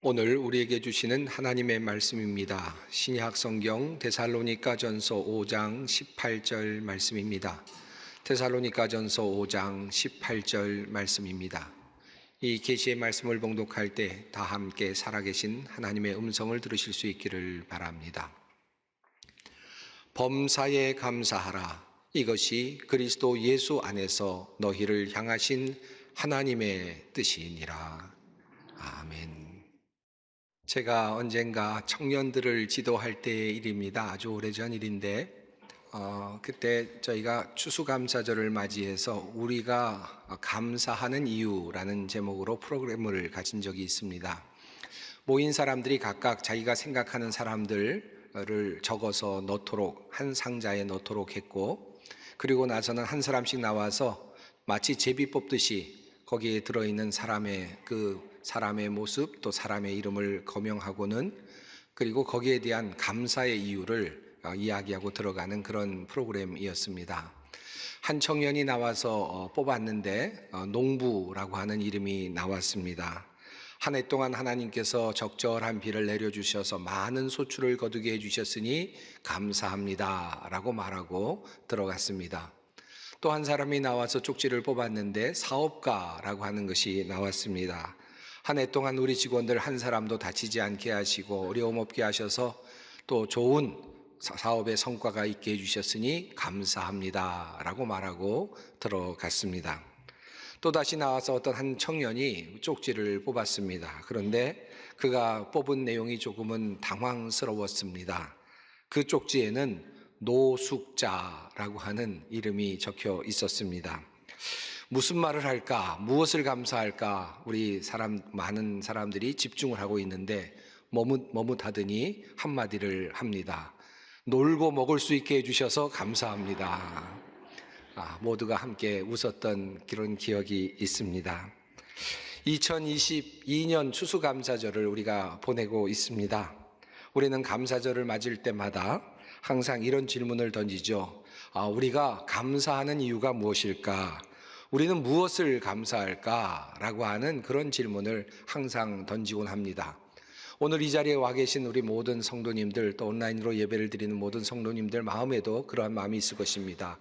오늘 우리에게 주시는 하나님의 말씀입니다. 신약 성경 데살로니가전서 5장 18절 말씀입니다. 데살로니가전서 5장 18절 말씀입니다. 이 계시의 말씀을 봉독할 때 다 함께 살아계신 하나님의 음성을 들으실 수 있기를 바랍니다. 범사에 감사하라. 이것이 그리스도 예수 안에서 너희를 향하신 하나님의 뜻이니라. 아멘. 제가 언젠가 청년들을 지도할 때의 일입니다. 아주 오래전 일인데 그때 저희가 추수감사절을 맞이해서 우리가 감사하는 이유라는 제목으로 프로그램을 가진 적이 있습니다. 모인 사람들이 각각 자기가 생각하는 사람들을 적어서 넣도록 한 상자에 넣도록 했고, 그리고 나서는 한 사람씩 나와서 마치 제비 뽑듯이 거기에 들어있는 사람의 모습 또 사람의 이름을 거명하고는, 그리고 거기에 대한 감사의 이유를 이야기하고 들어가는 그런 프로그램이었습니다. 한 청년이 나와서 뽑았는데 농부라고 하는 이름이 나왔습니다. 한 해 동안 하나님께서 적절한 비를 내려주셔서 많은 소출을 거두게 해주셨으니 감사합니다 라고 말하고 들어갔습니다. 또 한 사람이 나와서 쪽지를 뽑았는데 사업가라고 하는 것이 나왔습니다. 한 해 동안 우리 직원들 한 사람도 다치지 않게 하시고 어려움 없게 하셔서 또 좋은 사업의 성과가 있게 해주셨으니 감사합니다 라고 말하고 들어갔습니다. 또다시 나와서 어떤 한 청년이 쪽지를 뽑았습니다. 그런데 그가 뽑은 내용이 조금은 당황스러웠습니다. 그 쪽지에는 노숙자라고 하는 이름이 적혀 있었습니다. 무슨 말을 할까, 무엇을 감사할까, 많은 사람들이 집중을 하고 있는데 머뭇하더니 한마디를 합니다. 놀고 먹을 수 있게 해주셔서 감사합니다. 모두가 함께 웃었던 그런 기억이 있습니다. 2022년 추수감사절을 우리가 보내고 있습니다. 우리는 감사절을 맞을 때마다 항상 이런 질문을 던지죠. 우리가 감사하는 이유가 무엇일까? 우리는 무엇을 감사할까? 라고 하는 그런 질문을 항상 던지곤 합니다. 오늘 이 자리에 와 계신 우리 모든 성도님들, 또 온라인으로 예배를 드리는 모든 성도님들 마음에도 그러한 마음이 있을 것입니다.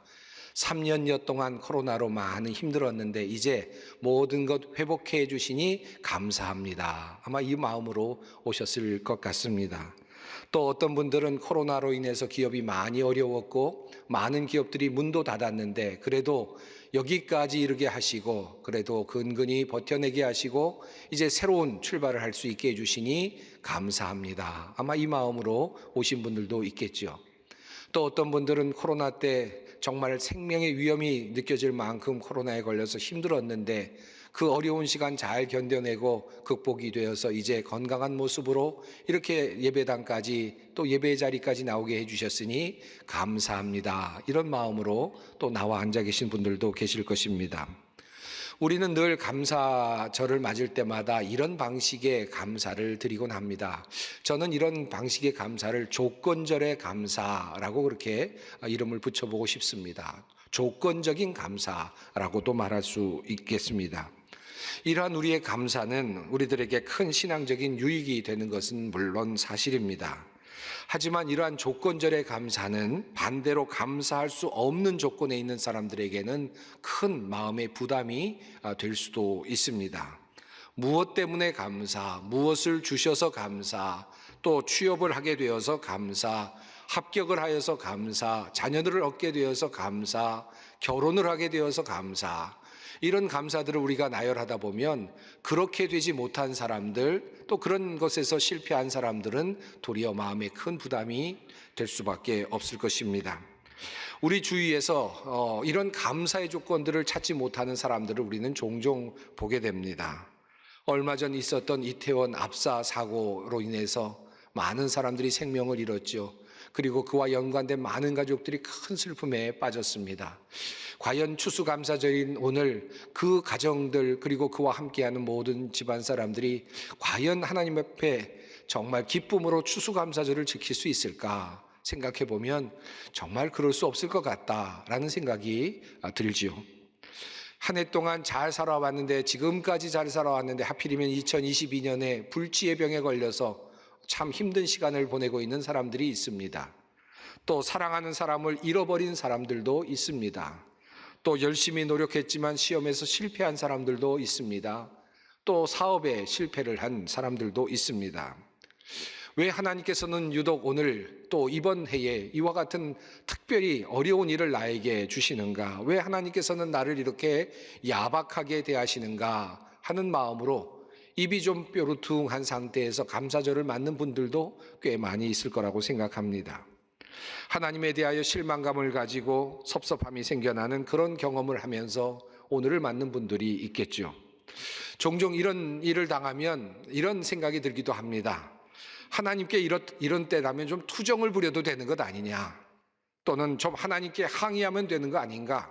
3년여 동안 코로나로 많이 힘들었는데 이제 모든 것 회복해 주시니 감사합니다. 아마 이 마음으로 오셨을 것 같습니다. 또 어떤 분들은 코로나로 인해서 기업이 많이 어려웠고 많은 기업들이 문도 닫았는데 그래도 여기까지 이르게 하시고 그래도 근근히 버텨내게 하시고 이제 새로운 출발을 할 수 있게 해주시니 감사합니다. 아마 이 마음으로 오신 분들도 있겠죠. 또 어떤 분들은 코로나 때 정말 생명의 위험이 느껴질 만큼 코로나에 걸려서 힘들었는데 그 어려운 시간 잘 견뎌내고 극복이 되어서 이제 건강한 모습으로 이렇게 예배당까지 또 예배 자리까지 나오게 해주셨으니 감사합니다. 이런 마음으로 또 나와 앉아 계신 분들도 계실 것입니다. 우리는 늘 감사절을 맞을 때마다 이런 방식의 감사를 드리곤 합니다. 저는 이런 방식의 감사를 조건절의 감사라고 그렇게 이름을 붙여보고 싶습니다. 조건적인 감사라고도 말할 수 있겠습니다. 이러한 우리의 감사는 우리들에게 큰 신앙적인 유익이 되는 것은 물론 사실입니다. 하지만 이러한 조건절의 감사는 반대로 감사할 수 없는 조건에 있는 사람들에게는 큰 마음의 부담이 될 수도 있습니다. 무엇 때문에 감사, 무엇을 주셔서 감사, 또 취업을 하게 되어서 감사, 합격을 하여서 감사, 자녀들을 얻게 되어서 감사, 결혼을 하게 되어서 감사, 이런 감사들을 우리가 나열하다 보면 그렇게 되지 못한 사람들, 또 그런 것에서 실패한 사람들은 도리어 마음에 큰 부담이 될 수밖에 없을 것입니다. 우리 주위에서 이런 감사의 조건들을 찾지 못하는 사람들을 우리는 종종 보게 됩니다. 얼마 전 있었던 이태원 압사 사고로 인해서 많은 사람들이 생명을 잃었죠. 그리고 그와 연관된 많은 가족들이 큰 슬픔에 빠졌습니다. 과연 추수감사절인 오늘 그 가정들 그리고 그와 함께하는 모든 집안 사람들이 과연 하나님 앞에 정말 기쁨으로 추수감사절을 지킬 수 있을까 생각해 보면 정말 그럴 수 없을 것 같다라는 생각이 들지요. 한 해 동안 잘 살아왔는데, 지금까지 잘 살아왔는데 하필이면 2022년에 불치의 병에 걸려서 참 힘든 시간을 보내고 있는 사람들이 있습니다. 또 사랑하는 사람을 잃어버린 사람들도 있습니다. 또 열심히 노력했지만 시험에서 실패한 사람들도 있습니다. 또 사업에 실패를 한 사람들도 있습니다. 왜 하나님께서는 유독 오늘 또 이번 해에 이와 같은 특별히 어려운 일을 나에게 주시는가? 왜 하나님께서는 나를 이렇게 야박하게 대하시는가 하는 마음으로 입이 좀 뾰루퉁한 상태에서 감사절을 맞는 분들도 꽤 많이 있을 거라고 생각합니다. 하나님에 대하여 실망감을 가지고 섭섭함이 생겨나는 그런 경험을 하면서 오늘을 맞는 분들이 있겠죠. 종종 이런 일을 당하면 이런 생각이 들기도 합니다. 하나님께 이런 때라면 좀 투정을 부려도 되는 것 아니냐, 또는 좀 하나님께 항의하면 되는 거 아닌가,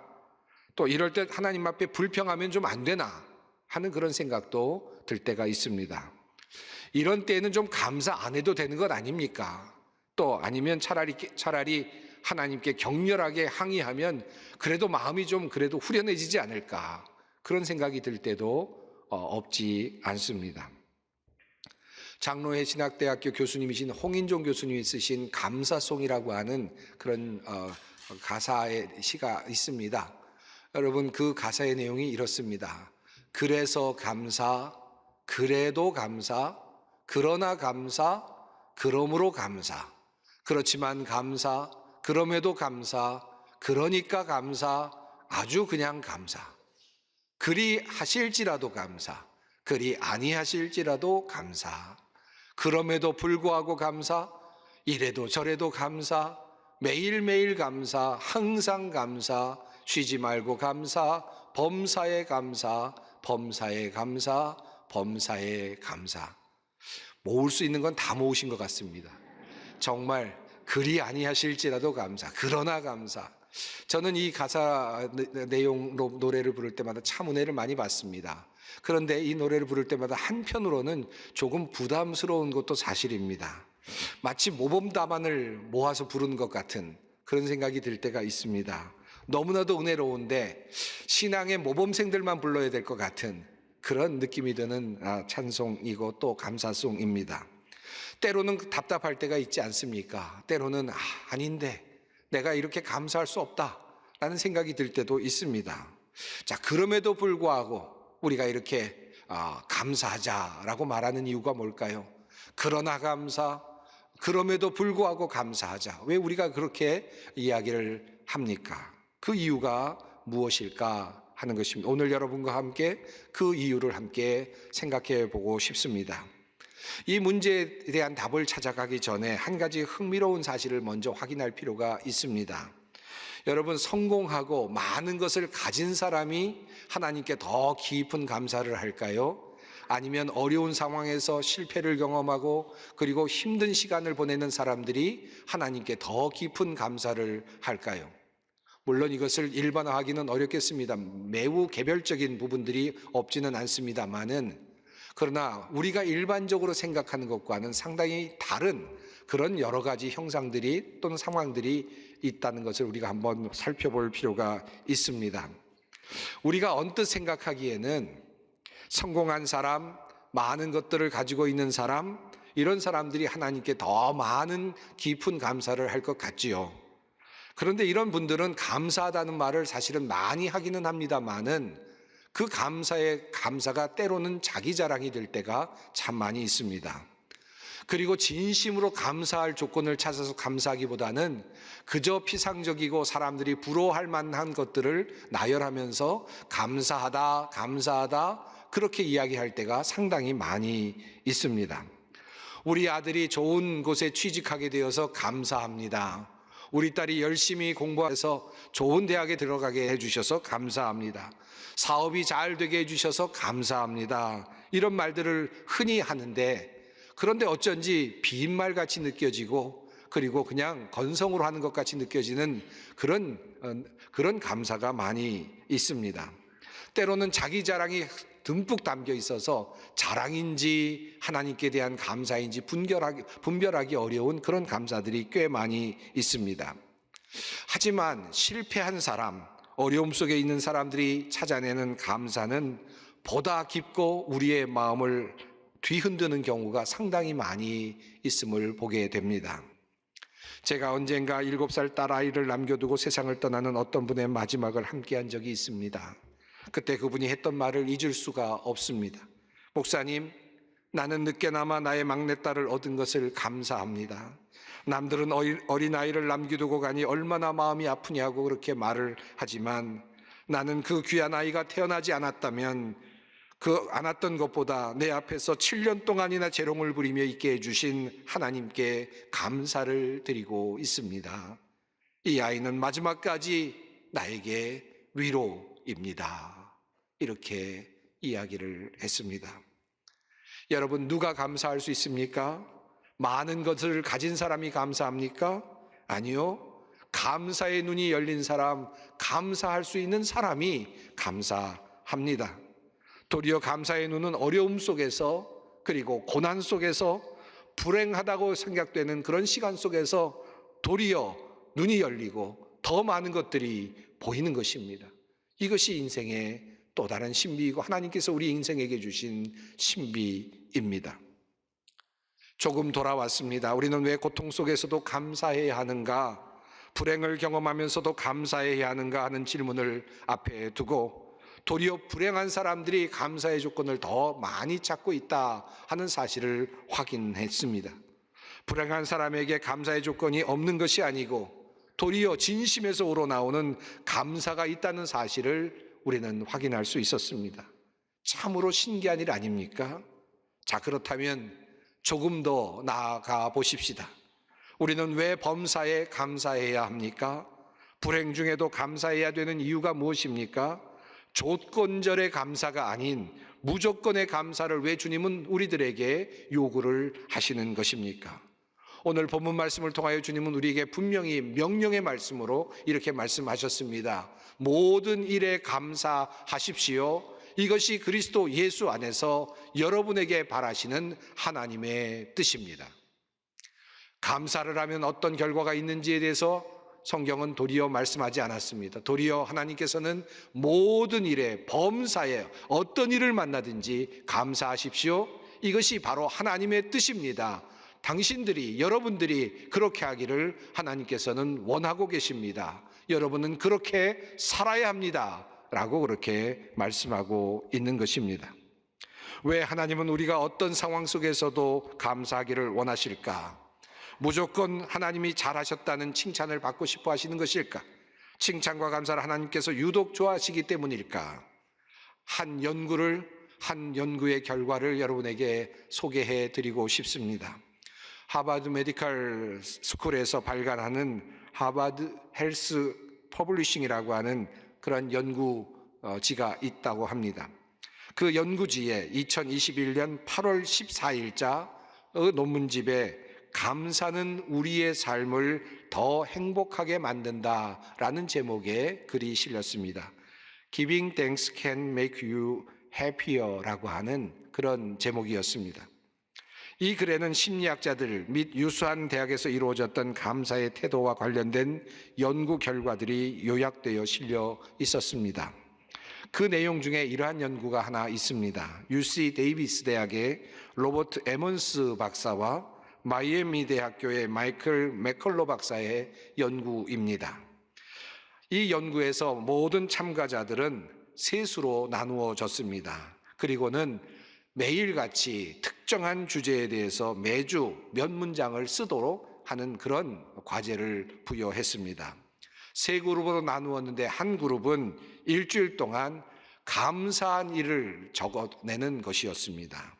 또 이럴 때 하나님 앞에 불평하면 좀 안 되나 하는 그런 생각도 들 때가 있습니다. 이런 때에는 좀 감사 안 해도 되는 것 아닙니까? 또 아니면 차라리 하나님께 격렬하게 항의하면 그래도 마음이 좀 그래도 후련해지지 않을까, 그런 생각이 들 때도 없지 않습니다. 장로회 신학대학교 교수님이신 홍인종 교수님이 쓰신 감사송이라고 하는 그런 가사의 시가 있습니다. 여러분, 그 가사의 내용이 이렇습니다. 그래서 감사, 그래도 감사, 그러나 감사, 그러므로 감사, 그렇지만 감사, 그럼에도 감사, 그러니까 감사, 아주 그냥 감사, 그리 하실지라도 감사, 그리 아니하실지라도 감사, 그럼에도 불구하고 감사, 이래도 저래도 감사, 매일매일 감사, 항상 감사, 쉬지 말고 감사, 범사에 감사, 범사에 감사, 범사에 감사. 모을 수 있는 건 다 모으신 것 같습니다. 정말 그리 아니하실지라도 감사, 그러나 감사. 저는 이 가사 내용으로 노래를 부를 때마다 참 은혜를 많이 받습니다. 그런데 이 노래를 부를 때마다 한편으로는 조금 부담스러운 것도 사실입니다. 마치 모범답안을 모아서 부르는 것 같은 그런 생각이 들 때가 있습니다. 너무나도 은혜로운데 신앙의 모범생들만 불러야 될 것 같은 그런 느낌이 드는 찬송이고 또 감사송입니다. 때로는 답답할 때가 있지 않습니까? 때로는 아닌데 내가 이렇게 감사할 수 없다라는 생각이 들 때도 있습니다. 자, 그럼에도 불구하고 우리가 이렇게 감사하자라고 말하는 이유가 뭘까요? 그러나 감사, 그럼에도 불구하고 감사하자. 왜 우리가 그렇게 이야기를 합니까? 그 이유가 무엇일까 하는 것입니다. 오늘 여러분과 함께 그 이유를 함께 생각해 보고 싶습니다. 이 문제에 대한 답을 찾아가기 전에 한 가지 흥미로운 사실을 먼저 확인할 필요가 있습니다. 여러분, 성공하고 많은 것을 가진 사람이 하나님께 더 깊은 감사를 할까요? 아니면 어려운 상황에서 실패를 경험하고 그리고 힘든 시간을 보내는 사람들이 하나님께 더 깊은 감사를 할까요? 물론 이것을 일반화하기는 어렵겠습니다. 매우 개별적인 부분들이 없지는 않습니다만은, 그러나 우리가 일반적으로 생각하는 것과는 상당히 다른 그런 여러 가지 형상들이 또는 상황들이 있다는 것을 우리가 한번 살펴볼 필요가 있습니다. 우리가 언뜻 생각하기에는 성공한 사람, 많은 것들을 가지고 있는 사람, 이런 사람들이 하나님께 더 많은 깊은 감사를 할 것 같지요. 그런데 이런 분들은 감사하다는 말을 사실은 많이 하기는 합니다만은 그 감사가 때로는 자기 자랑이 될 때가 참 많이 있습니다. 그리고 진심으로 감사할 조건을 찾아서 감사하기보다는 그저 피상적이고 사람들이 부러워할 만한 것들을 나열하면서 감사하다, 감사하다 그렇게 이야기할 때가 상당히 많이 있습니다. 우리 아들이 좋은 곳에 취직하게 되어서 감사합니다. 우리 딸이 열심히 공부해서 좋은 대학에 들어가게 해주셔서 감사합니다. 사업이 잘 되게 해주셔서 감사합니다. 이런 말들을 흔히 하는데, 그런데 어쩐지 빈말같이 느껴지고 그리고 그냥 건성으로 하는 것 같이 느껴지는 그런 감사가 많이 있습니다. 때로는 자기 자랑이 듬뿍 담겨 있어서 자랑인지 하나님께 대한 감사인지 분별하기 어려운 그런 감사들이 꽤 많이 있습니다. 하지만 실패한 사람, 어려움 속에 있는 사람들이 찾아내는 감사는 보다 깊고 우리의 마음을 뒤흔드는 경우가 상당히 많이 있음을 보게 됩니다. 제가 언젠가 7살 딸아이를 남겨두고 세상을 떠나는 어떤 분의 마지막을 함께한 적이 있습니다. 그때 그분이 했던 말을 잊을 수가 없습니다. 목사님, 나는 늦게나마 나의 막내딸을 얻은 것을 감사합니다. 남들은 어린아이를 남겨두고 가니 얼마나 마음이 아프냐고 그렇게 말을 하지만 나는 그 귀한 아이가 태어나지 않았다면 않았던 것보다 내 앞에서 7년 동안이나 재롱을 부리며 있게 해주신 하나님께 감사를 드리고 있습니다. 이 아이는 마지막까지 나에게 위로입니다. 이렇게 이야기를 했습니다. 여러분, 누가 감사할 수 있습니까? 많은 것을 가진 사람이 감사합니까? 아니요. 감사의 눈이 열린 사람, 감사할 수 있는 사람이 감사합니다. 도리어 감사의 눈은 어려움 속에서, 그리고 고난 속에서, 불행하다고 생각되는 그런 시간 속에서 도리어 눈이 열리고 더 많은 것들이 보이는 것입니다. 이것이 인생의 또 다른 신비이고 하나님께서 우리 인생에게 주신 신비입니다. 조금 돌아왔습니다. 우리는 왜 고통 속에서도 감사해야 하는가, 불행을 경험하면서도 감사해야 하는가 하는 질문을 앞에 두고 도리어 불행한 사람들이 감사의 조건을 더 많이 찾고 있다 하는 사실을 확인했습니다. 불행한 사람에게 감사의 조건이 없는 것이 아니고 도리어 진심에서 우러나오는 감사가 있다는 사실을 우리는 확인할 수 있었습니다. 참으로 신기한 일 아닙니까? 자, 그렇다면 조금 더 나아가 보십시다. 우리는 왜 범사에 감사해야 합니까? 불행 중에도 감사해야 되는 이유가 무엇입니까? 조건절의 감사가 아닌 무조건의 감사를 왜 주님은 우리들에게 요구를 하시는 것입니까? 오늘 본문 말씀을 통하여 주님은 우리에게 분명히 명령의 말씀으로 이렇게 말씀하셨습니다. 모든 일에 감사하십시오. 이것이 그리스도 예수 안에서 여러분에게 바라시는 하나님의 뜻입니다. 감사를 하면 어떤 결과가 있는지에 대해서 성경은 도리어 말씀하지 않았습니다. 도리어 하나님께서는 모든 일에, 범사에 어떤 일을 만나든지 감사하십시오. 이것이 바로 하나님의 뜻입니다. 당신들이, 여러분들이 그렇게 하기를 하나님께서는 원하고 계십니다. 여러분은 그렇게 살아야 합니다. 라고 그렇게 말씀하고 있는 것입니다. 왜 하나님은 우리가 어떤 상황 속에서도 감사하기를 원하실까? 무조건 하나님이 잘하셨다는 칭찬을 받고 싶어 하시는 것일까? 칭찬과 감사를 하나님께서 유독 좋아하시기 때문일까? 한 연구의 결과를 여러분에게 소개해 드리고 싶습니다. 하버드 메디컬 스쿨에서 발간하는 하버드 헬스 퍼블리싱이라고 하는 그런 연구지가 있다고 합니다. 그 연구지에 2021년 8월 14일자의 논문집에 감사는 우리의 삶을 더 행복하게 만든다라는 제목의 글이 실렸습니다. Giving thanks can make you happier라고 하는 그런 제목이었습니다. 이 글에는 심리학자들 및 유수한 대학에서 이루어졌던 감사의 태도와 관련된 연구 결과들이 요약되어 실려 있었습니다. 그 내용 중에 이러한 연구가 하나 있습니다. UC 데이비스 대학의 로버트 에먼스 박사와 마이애미 대학교의 마이클 맥컬로 박사의 연구입니다. 이 연구에서 모든 참가자들은 세 수로 나누어졌습니다. 그리고는 매일같이 특정한 주제에 대해서 매주 몇 문장을 쓰도록 하는 그런 과제를 부여했습니다. 세 그룹으로 나누었는데 한 그룹은 일주일 동안 감사한 일을 적어내는 것이었습니다.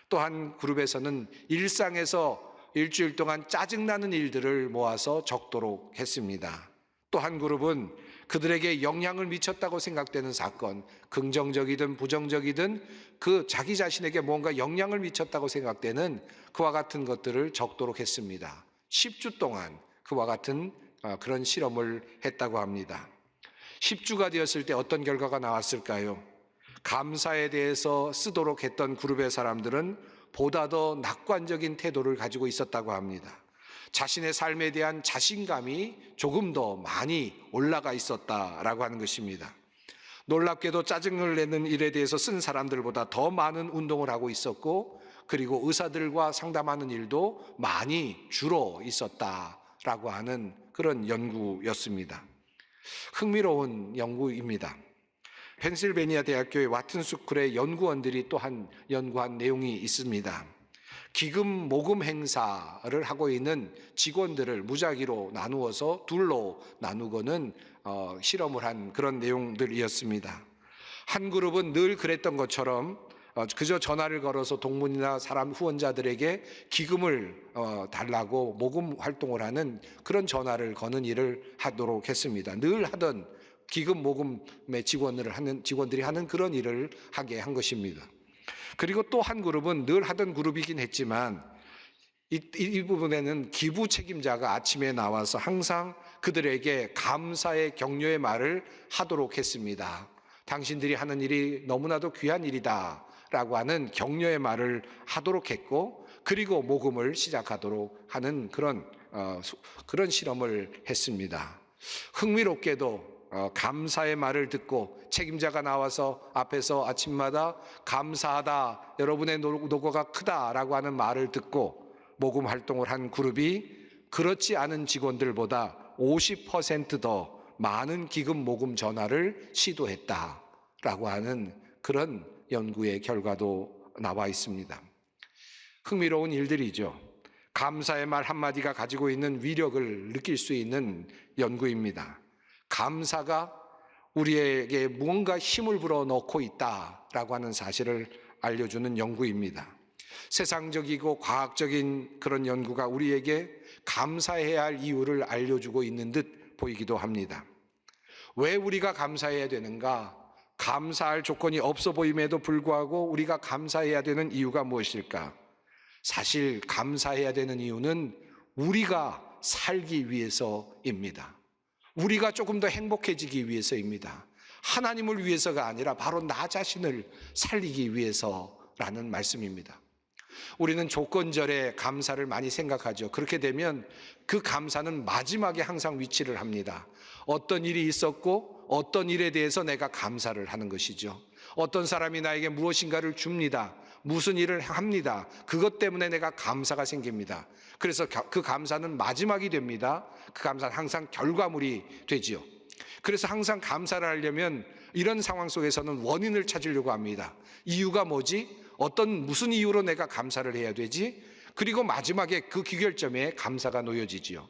또 한 그룹에서는 일상에서 일주일 동안 짜증나는 일들을 모아서 적도록 했습니다. 또 한 그룹은 그들에게 영향을 미쳤다고 생각되는 사건, 긍정적이든 부정적이든 그 자기 자신에게 뭔가 영향을 미쳤다고 생각되는 그와 같은 것들을 적도록 했습니다. 10주 동안 그와 같은 그런 실험을 했다고 합니다. 10주가 되었을 때 어떤 결과가 나왔을까요? 감사에 대해서 쓰도록 했던 그룹의 사람들은 보다 더 낙관적인 태도를 가지고 있었다고 합니다. 자신의 삶에 대한 자신감이 조금 더 많이 올라가 있었다라고 하는 것입니다. 놀랍게도 짜증을 내는 일에 대해서 쓴 사람들보다 더 많은 운동을 하고 있었고, 그리고 의사들과 상담하는 일도 많이 줄어 있었다라고 하는 그런 연구였습니다. 흥미로운 연구입니다. 펜실베니아 대학교의 와튼스쿨의 연구원들이 또한 연구한 내용이 있습니다. 기금 모금 행사를 하고 있는 직원들을 무작위로 나누어서 둘로 나누고는 실험을 한 그런 내용들이었습니다. 한 그룹은 늘 그랬던 것처럼 그저 전화를 걸어서 동문이나 사람 후원자들에게 기금을 달라고 모금 활동을 하는 그런 전화를 거는 일을 하도록 했습니다. 늘 하던 기금 모금의 직원들이 하는 그런 일을 하게 한 것입니다. 그리고 또 한 그룹은 늘 하던 그룹이긴 했지만 이 부분에는 기부 책임자가 아침에 나와서 항상 그들에게 감사의 격려의 말을 하도록 했습니다. 당신들이 하는 일이 너무나도 귀한 일이다 라고 하는 격려의 말을 하도록 했고, 그리고 모금을 시작하도록 하는 그런 실험을 했습니다. 흥미롭게도 감사의 말을 듣고 책임자가 나와서 앞에서 아침마다 감사하다, 여러분의 노고가 크다라고 하는 말을 듣고 모금 활동을 한 그룹이 그렇지 않은 직원들보다 50% 더 많은 기금 모금 전화를 시도했다라고 하는 그런 연구의 결과도 나와 있습니다. 흥미로운 일들이죠. 감사의 말 한마디가 가지고 있는 위력을 느낄 수 있는 연구입니다. 감사가 우리에게 무언가 힘을 불어넣고 있다라고 하는 사실을 알려주는 연구입니다. 세상적이고 과학적인 그런 연구가 우리에게 감사해야 할 이유를 알려주고 있는 듯 보이기도 합니다. 왜 우리가 감사해야 되는가? 감사할 조건이 없어 보임에도 불구하고 우리가 감사해야 되는 이유가 무엇일까? 사실 감사해야 되는 이유는 우리가 살기 위해서입니다. 우리가 조금 더 행복해지기 위해서입니다. 하나님을 위해서가 아니라 바로 나 자신을 살리기 위해서라는 말씀입니다. 우리는 조건절에 감사를 많이 생각하죠. 그렇게 되면 그 감사는 마지막에 항상 위치를 합니다. 어떤 일이 있었고 어떤 일에 대해서 내가 감사를 하는 것이죠. 어떤 사람이 나에게 무엇인가를 줍니다. 무슨 일을 합니다. 그것 때문에 내가 감사가 생깁니다. 그래서 그 감사는 마지막이 됩니다. 그 감사는 항상 결과물이 되지요. 그래서 항상 감사를 하려면 이런 상황 속에서는 원인을 찾으려고 합니다. 이유가 뭐지? 무슨 이유로 내가 감사를 해야 되지? 그리고 마지막에 그 귀결점에 감사가 놓여지지요.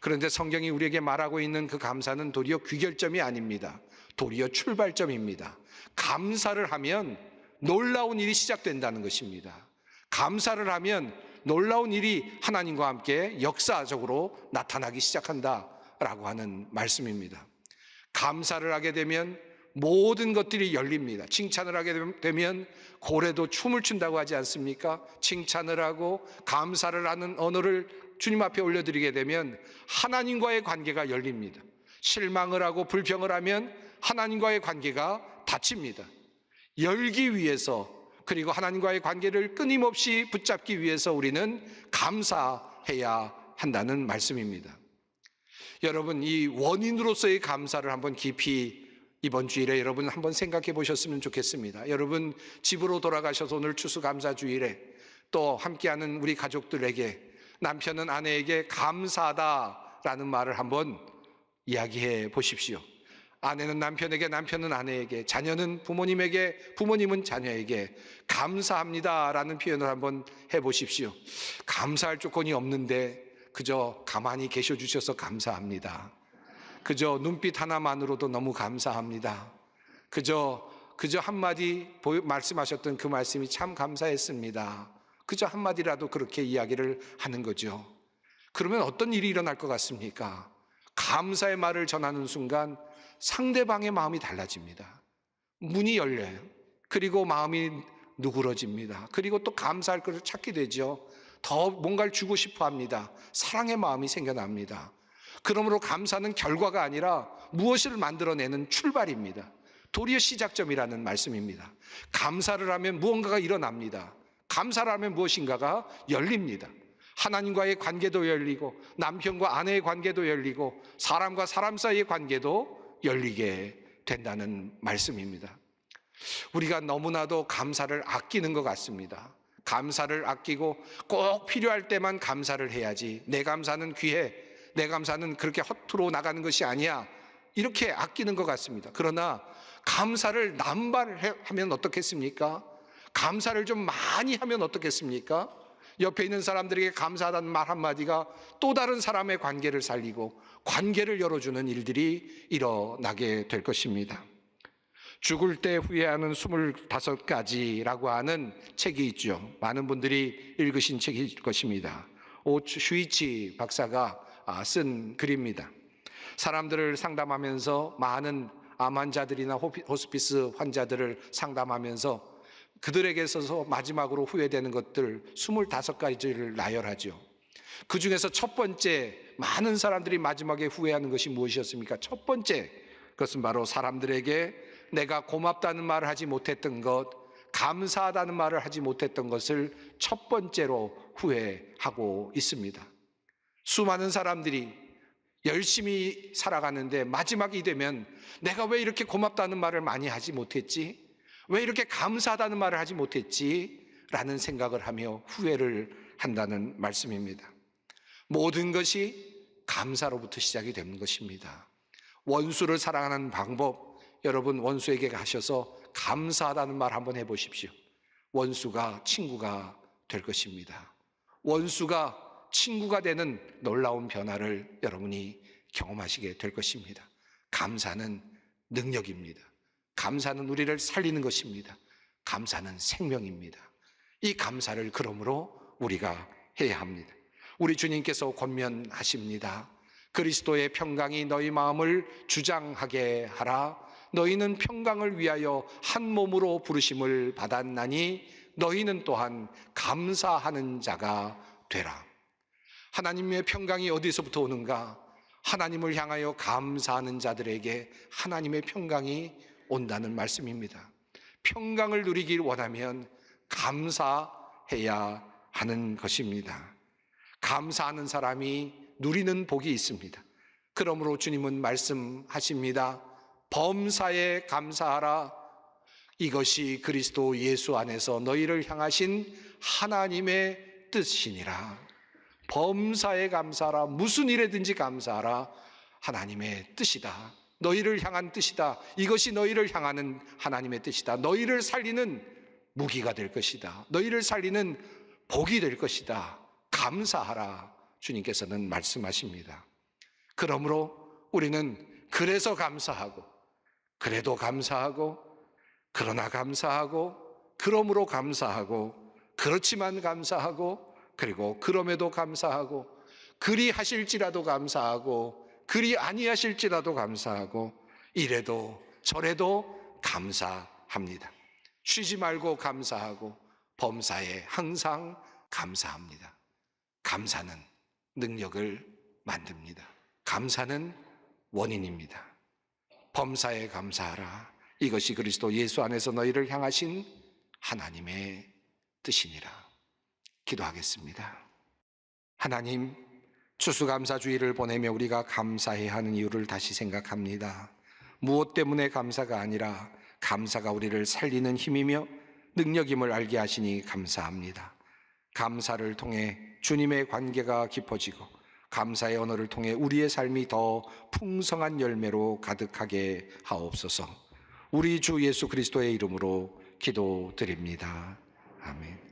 그런데 성경이 우리에게 말하고 있는 그 감사는 도리어 귀결점이 아닙니다. 도리어 출발점입니다. 감사를 하면 놀라운 일이 시작된다는 것입니다. 감사를 하면 놀라운 일이 하나님과 함께 역사적으로 나타나기 시작한다라고 하는 말씀입니다. 감사를 하게 되면 모든 것들이 열립니다. 칭찬을 하게 되면 고래도 춤을 춘다고 하지 않습니까? 칭찬을 하고 감사를 하는 언어를 주님 앞에 올려드리게 되면 하나님과의 관계가 열립니다. 실망을 하고 불평을 하면 하나님과의 관계가 닫힙니다. 열기 위해서, 그리고 하나님과의 관계를 끊임없이 붙잡기 위해서 우리는 감사해야 한다는 말씀입니다. 여러분, 이 원인으로서의 감사를 한번 깊이 이번 주일에 여러분 한번 생각해 보셨으면 좋겠습니다. 여러분 집으로 돌아가셔서 오늘 추수감사주일에 또 함께하는 우리 가족들에게, 남편은 아내에게 감사하다라는 말을 한번 이야기해 보십시오. 아내는 남편에게, 남편은 아내에게, 자녀는 부모님에게, 부모님은 자녀에게 감사합니다라는 표현을 한번 해보십시오. 감사할 조건이 없는데 그저 가만히 계셔 주셔서 감사합니다. 그저 눈빛 하나만으로도 너무 감사합니다. 그저 한마디 말씀하셨던 그 말씀이 참 감사했습니다. 그저 한마디라도 그렇게 이야기를 하는 거죠. 그러면 어떤 일이 일어날 것 같습니까? 감사의 말을 전하는 순간 상대방의 마음이 달라집니다. 문이 열려요. 그리고 마음이 누그러집니다. 그리고 또 감사할 것을 찾게 되죠. 더 뭔가를 주고 싶어 합니다. 사랑의 마음이 생겨납니다. 그러므로 감사는 결과가 아니라 무엇을 만들어내는 출발입니다. 도리어 시작점이라는 말씀입니다. 감사를 하면 무언가가 일어납니다. 감사를 하면 무엇인가가 열립니다. 하나님과의 관계도 열리고 남편과 아내의 관계도 열리고 사람과 사람 사이의 관계도 열리게 된다는 말씀입니다. 우리가 너무나도 감사를 아끼는 것 같습니다. 감사를 아끼고 꼭 필요할 때만 감사를 해야지, 내 감사는 귀해, 내 감사는 그렇게 허투루 나가는 것이 아니야, 이렇게 아끼는 것 같습니다. 그러나 감사를 남발하면 어떻겠습니까? 감사를 좀 많이 하면 어떻겠습니까? 옆에 있는 사람들에게 감사하다는 말 한마디가 또 다른 사람의 관계를 살리고 관계를 열어주는 일들이 일어나게 될 것입니다. 죽을 때 후회하는 25가지라고 하는 책이 있죠. 많은 분들이 읽으신 책일 것입니다. 슈이치 박사가 쓴 글입니다. 사람들을 상담하면서 많은 암 환자들이나 호스피스 환자들을 상담하면서 그들에게 있어서 마지막으로 후회되는 것들 25가지를 나열하죠. 그 중에서 첫 번째, 많은 사람들이 마지막에 후회하는 것이 무엇이었습니까? 첫 번째, 그것은 바로 사람들에게 내가 고맙다는 말을 하지 못했던 것, 감사하다는 말을 하지 못했던 것을 첫 번째로 후회하고 있습니다. 수많은 사람들이 열심히 살아가는데 마지막이 되면 내가 왜 이렇게 고맙다는 말을 많이 하지 못했지? 왜 이렇게 감사하다는 말을 하지 못했지? 라는 생각을 하며 후회를 한다는 말씀입니다. 모든 것이 감사로부터 시작이 되는 것입니다. 원수를 사랑하는 방법, 여러분 원수에게 가셔서 감사하다는 말 한번 해보십시오. 원수가 친구가 될 것입니다. 원수가 친구가 되는 놀라운 변화를 여러분이 경험하시게 될 것입니다. 감사는 능력입니다. 감사는 우리를 살리는 것입니다. 감사는 생명입니다. 이 감사를 그러므로 우리가 해야 합니다. 우리 주님께서 권면하십니다. 그리스도의 평강이 너희 마음을 주장하게 하라. 너희는 평강을 위하여 한 몸으로 부르심을 받았나니 너희는 또한 감사하는 자가 되라. 하나님의 평강이 어디서부터 오는가? 하나님을 향하여 감사하는 자들에게 하나님의 평강이 온다는 말씀입니다. 평강을 누리길 원하면 감사해야 하는 것입니다. 감사하는 사람이 누리는 복이 있습니다. 그러므로 주님은 말씀하십니다. 범사에 감사하라. 이것이 그리스도 예수 안에서 너희를 향하신 하나님의 뜻이니라. 범사에 감사하라. 무슨 일에든지 감사하라. 하나님의 뜻이다. 너희를 향한 뜻이다. 이것이 너희를 향하는 하나님의 뜻이다. 너희를 살리는 무기가 될 것이다. 너희를 살리는 복이 될 것이다. 감사하라. 주님께서는 말씀하십니다. 그러므로 우리는 그래서 감사하고, 그래도 감사하고, 그러나 감사하고, 그러므로 감사하고, 그렇지만 감사하고, 그리고 그럼에도 감사하고, 그리 하실지라도 감사하고, 그리 아니하실지라도 감사하고, 이래도 저래도 감사합니다. 쉬지 말고 감사하고, 범사에 항상 감사합니다. 감사는 능력을 만듭니다. 감사는 원인입니다. 범사에 감사하라. 이것이 그리스도 예수 안에서 너희를 향하신 하나님의 뜻이니라. 기도하겠습니다. 하나님, 추수감사주의를 보내며 우리가 감사해야 하는 이유를 다시 생각합니다. 무엇 때문에 감사가 아니라 감사가 우리를 살리는 힘이며 능력임을 알게 하시니 감사합니다. 감사를 통해 주님의 관계가 깊어지고 감사의 언어를 통해 우리의 삶이 더 풍성한 열매로 가득하게 하옵소서. 우리 주 예수 그리스도의 이름으로 기도드립니다. 아멘.